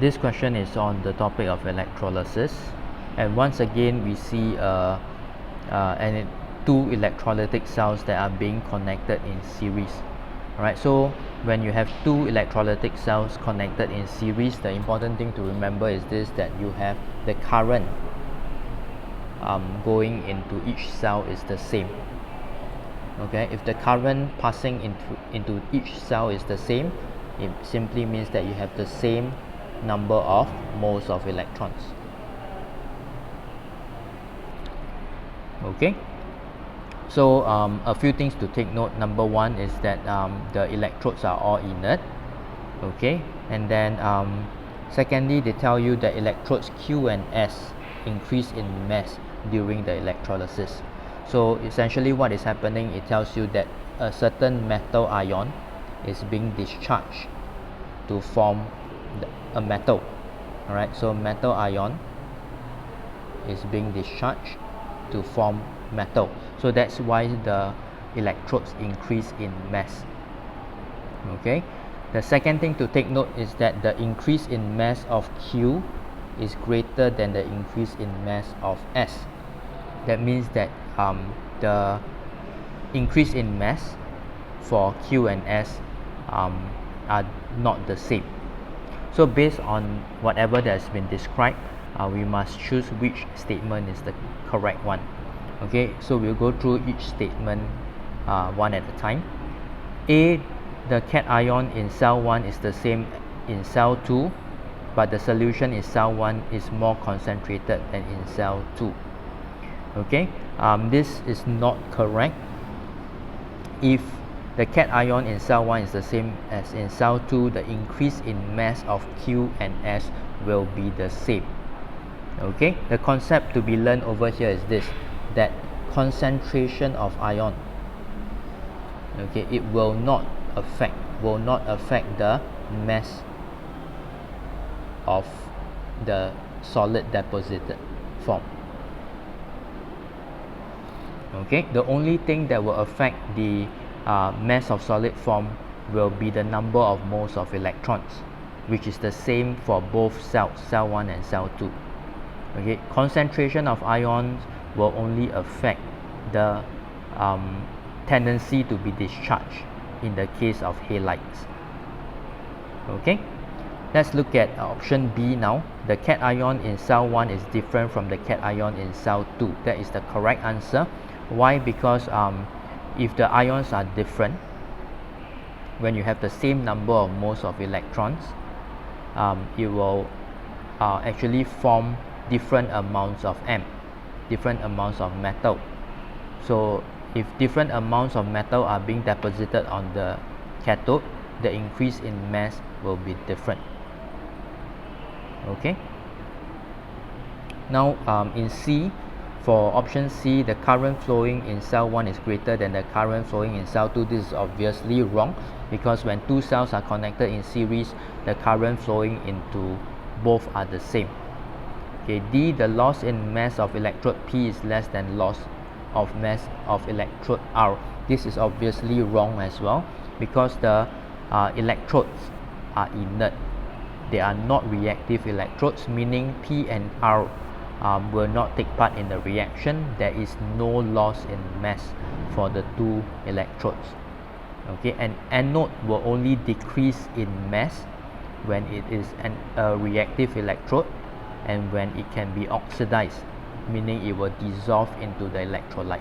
This question is on the topic of electrolysis, and once again we see two electrolytic cells that are being connected in series. Alright, so when you have two electrolytic cells connected in series, the important thing to remember is this, that you have the current going into each cell is the same. Okay, if the current passing into each cell is the same, it simply means that you have the same number of moles of electrons. Okay, so a few things to take note. Number one is that the electrodes are all inert. Okay, and then secondly, they tell you that electrodes Q and S increase in mass during the electrolysis. So essentially what is happening, it tells you that a certain metal ion is being discharged to form a metal. Alright, so metal ion is being discharged to form metal. So that's why the electrodes increase in mass. Okay, the second thing to take note is that the increase in mass of Q is greater than the increase in mass of S. That means that the increase in mass for Q and S are not the same. So based on whatever that has been described, we must choose which statement is the correct one. Okay, so we'll go through each statement one at a time. A, the cation in cell 1 is the same in cell 2, but the solution in cell 1 is more concentrated than in cell 2. Okay, this is not correct. If the cation in cell 1 is the same as in cell 2, the increase in mass of Q and S will be the same. Okay, the concept to be learned over here is this, that concentration of ion, okay, it will not affect the mass of the solid deposited form. Okay, the only thing that will affect the mass of solid form will be the number of moles of electrons, which is the same for both cells, cell 1 and cell 2. Okay, concentration of ions will only affect the tendency to be discharged in the case of halides. Okay, let's look at option B now. The cation in cell 1 is different from the cation in cell 2. That is the correct answer. Why? Because if the ions are different, when you have the same number of moles of electrons, it will actually form different amounts of M, different amounts of metal. So if different amounts of metal are being deposited on the cathode, the increase in mass will be different. Okay, now in C, for option C, the current flowing in cell 1 is greater than the current flowing in cell 2. This is obviously wrong, because when two cells are connected in series, the current flowing into both are the same. Okay, D, the loss in mass of electrode P is less than loss of mass of electrode R. This is obviously wrong as well, because the electrodes are inert. They are not reactive electrodes, meaning P and R will not take part in the reaction. There is no loss in mass for the two electrodes. Okay, an anode will only decrease in mass when it is a reactive electrode and when it can be oxidized, meaning it will dissolve into the electrolyte.